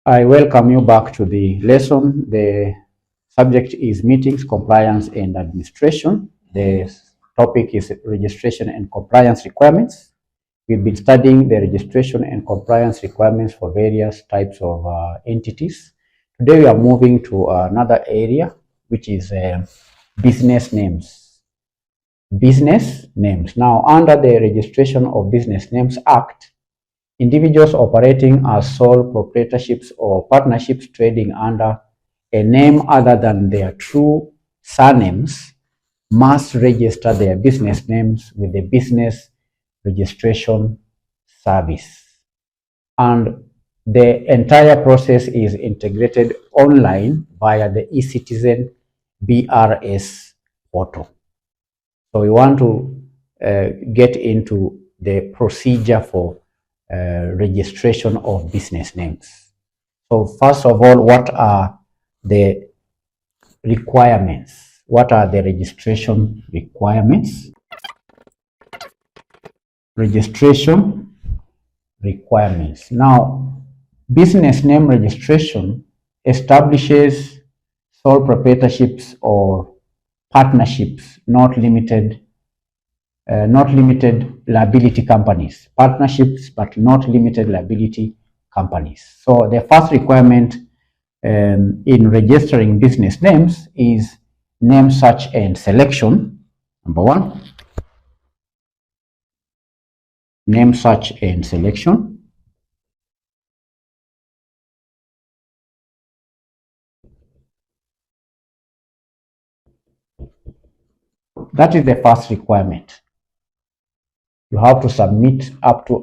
I welcome you back to the lesson. The subject is meetings, compliance, and administration. The topic is registration and compliance requirements. We've been studying the registration and compliance requirements for various types of entities. Today we are moving to another area, which is business names. Business names. Now, under the Registration of Business Names Act, individuals operating as sole proprietorships or partnerships trading under a name other than their true surnames must register their business names with the Business Registration Service. And the entire process is integrated online via the eCitizen BRS portal. So we want to get into the procedure for registration of business names. So first of all, what are the requirements? What are the registration requirements? Registration requirements. Now, business name registration establishes sole proprietorships or partnerships, not limited liability companies, partnerships, but not limited liability companies. So the first requirement in registering business names is name search and selection. Number one, name search and selection. That is the first requirement. You have to submit up to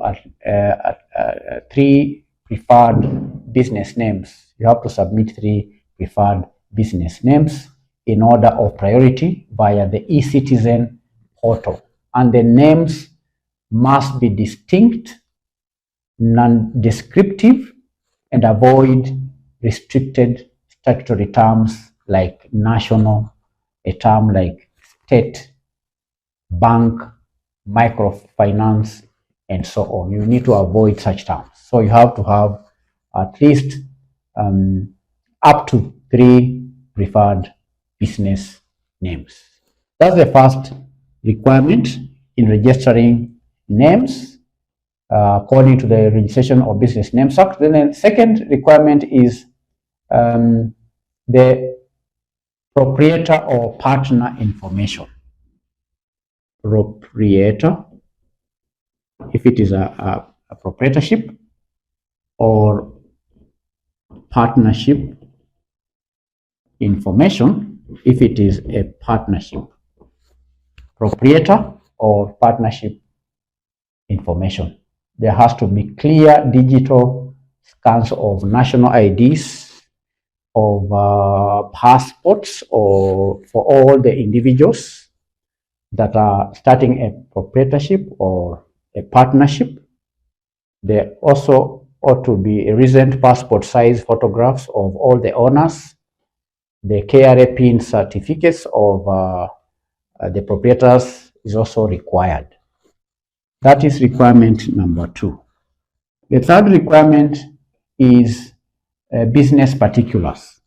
3 preferred business names. You have to submit 3 preferred business names in order of priority via the eCitizen portal. And the names must be distinct, non-descriptive, and avoid restricted statutory terms like national, a term like state, bank, microfinance, and so on. You need to avoid such terms. So you have to have at least up to 3 preferred business names. That's the first requirement in registering names according to the Registration of Business Names Act. Then the second requirement is the proprietor or partner information. Proprietor, if it is a proprietorship, or partnership information, if it is a partnership. Proprietor or partnership information. There has to be clear digital scans of national IDs, of passports, or for all the individuals that are starting a proprietorship or a partnership. There also ought to be a recent passport size photographs of all the owners, the KRA PIN certificates of the proprietors is also required. That is requirement number 2. The third requirement is business particulars.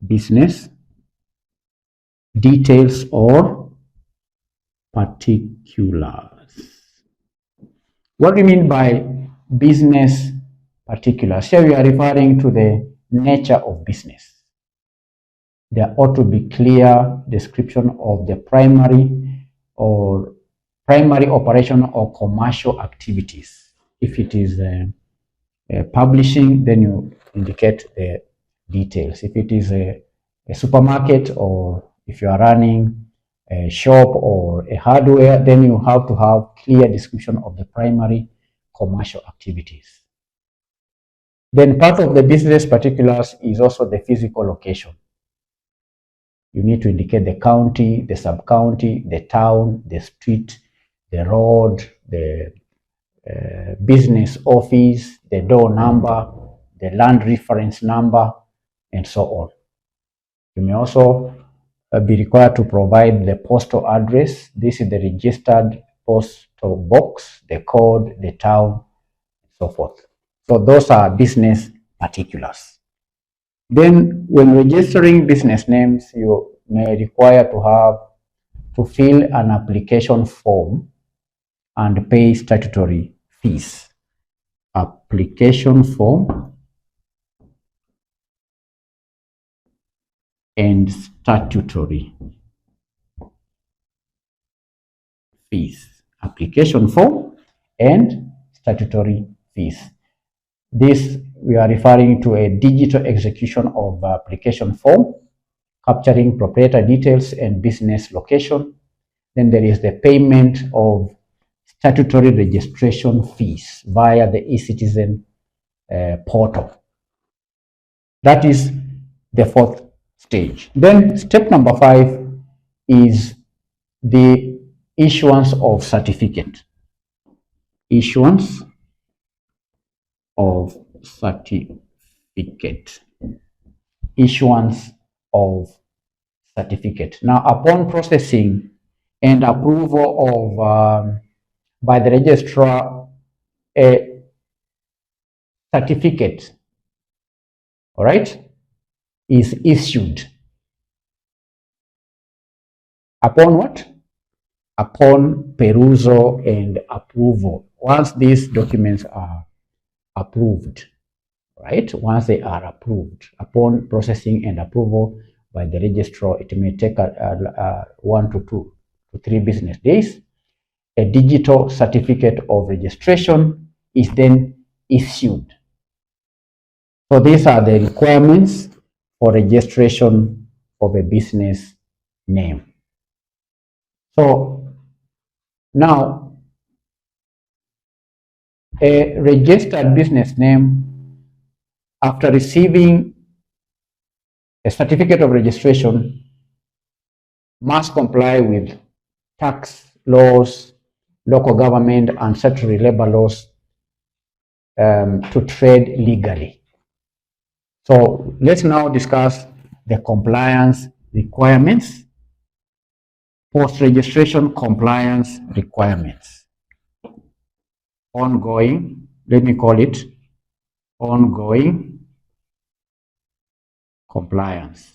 Business details or particulars. What do you mean by business particulars? Here we are referring to the nature of business. There ought to be clear description of the primary operation or commercial activities. If it is publishing, then you indicate the details. If it is a supermarket, or if you are running a shop or a hardware, then you have to have clear description of the primary commercial activities. Then part of the business particulars is also the physical location. You need to indicate the county, the sub-county, the town, the street, the road, the business office, the door number, the land reference number, and so on. You may also be required to provide the postal address. This is the registered postal box, the code, the town, and so forth. So those are business particulars. Then when registering business names, you may require to fill an application form and pay statutory fees. Application form and statutory fees. Application form and statutory fees. This we are referring to a digital execution of application form, capturing proprietor details and business location. Then there is the payment of statutory registration fees via the eCitizen portal. That is the fourth stage. Then step number 5 is the issuance of certificate. Issuance of certificate. Issuance of certificate. Now, upon processing and approval of by the registrar, a certificate, all right, is issued. Upon what? Upon perusal and approval. Once these documents are approved, right? Once they are approved, upon processing and approval by the registrar, it may take 1 to 2 to 3 business days. A digital certificate of registration is then issued. So these are the requirements for registration of a business name. So now, a registered business name, after receiving a certificate of registration, must comply with tax laws, local government, and statutory labor laws to trade legally. So let's now discuss the compliance requirements, post-registration compliance requirements. Ongoing, let me call it ongoing compliance.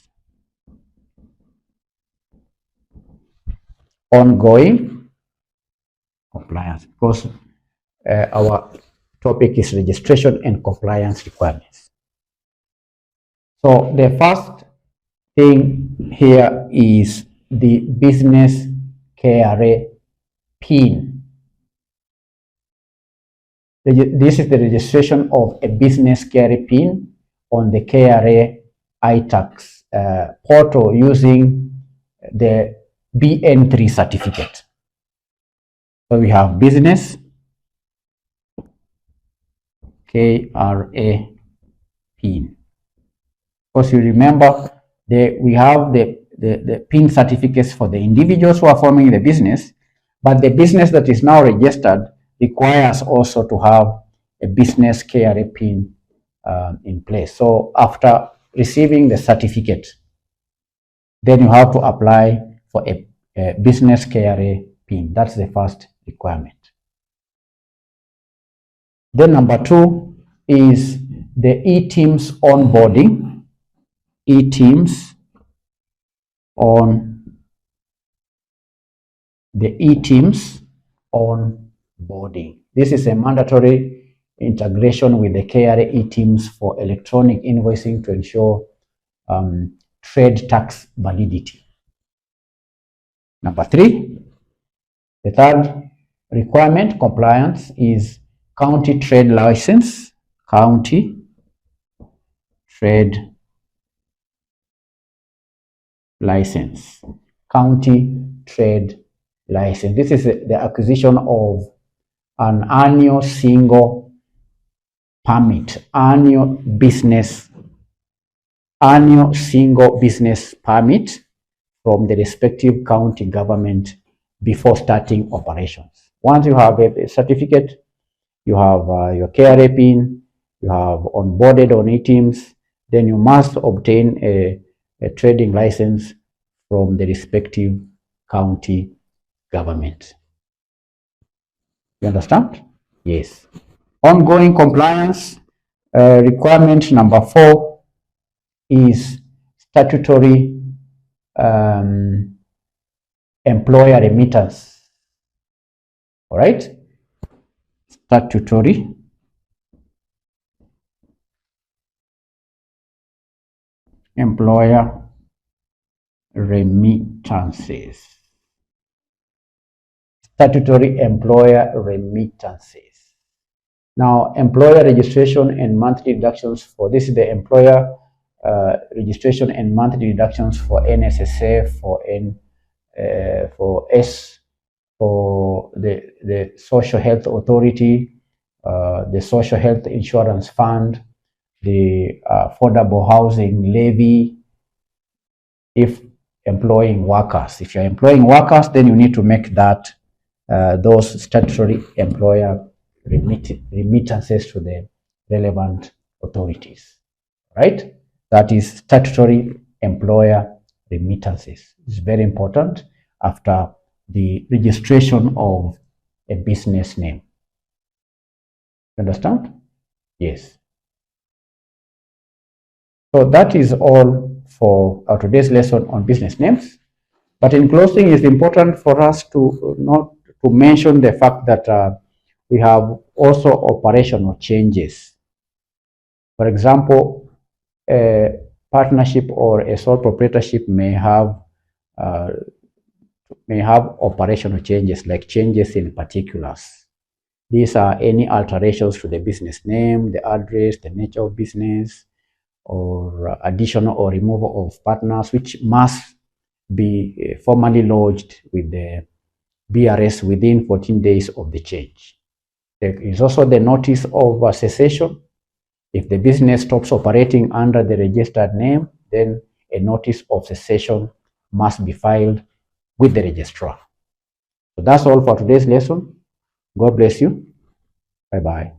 Ongoing compliance, because our topic is registration and compliance requirements. So the first thing here is the business KRA PIN. This is the registration of a business KRA PIN on the KRA iTax portal using the BN3 certificate. So we have business KRA PIN. Of course, you remember we have the PIN certificates for the individuals who are forming the business, but the business that is now registered requires also to have a business KRA PIN in place. So after receiving the certificate, then you have to apply for a business KRA PIN. That's the first requirement. Then number 2 is the eTeams onboarding. eTeams on the eTeams onboarding. This is a mandatory integration with the KRA eTeams for electronic invoicing to ensure trade tax validity. Number 3, the third requirement, compliance, is county trade license. County trade license. County trade license. This is the acquisition of an annual single permit, annual single business permit from the respective county government before starting operations. Once you have a certificate, you have your KRA PIN, you have onboarded on eTeams, then you must obtain a trading license from the respective county government. You understand? Yes. Ongoing compliance Requirement number 4 is statutory employer remittance. All right, statutory employer remittances. Statutory employer remittances. Now, employer registration and monthly deductions for this is the employer registration and monthly deductions for NSSF, for the Social Health Authority, the Social Health Insurance Fund, the Affordable Housing Levy. If employing workers, if you're employing workers, then you need to make that those statutory employer remittances to the relevant authorities, right? That is statutory employer remittances. It's very important after the registration of a business name. Understand? Yes. So that is all for our today's lesson on business names. But in closing, it's important for us to not to mention the fact that we have also operational changes. For example, a partnership or a sole proprietorship may have operational changes, like changes in particulars. These are any alterations to the business name, the address, the nature of business, or additional or removal of partners, which must be formally lodged with the BRS within 14 days of the change. There is also the notice of cessation. If the business stops operating under the registered name, then a notice of cessation must be filed with the registrar. So that's all for today's lesson. God bless you. Bye-bye.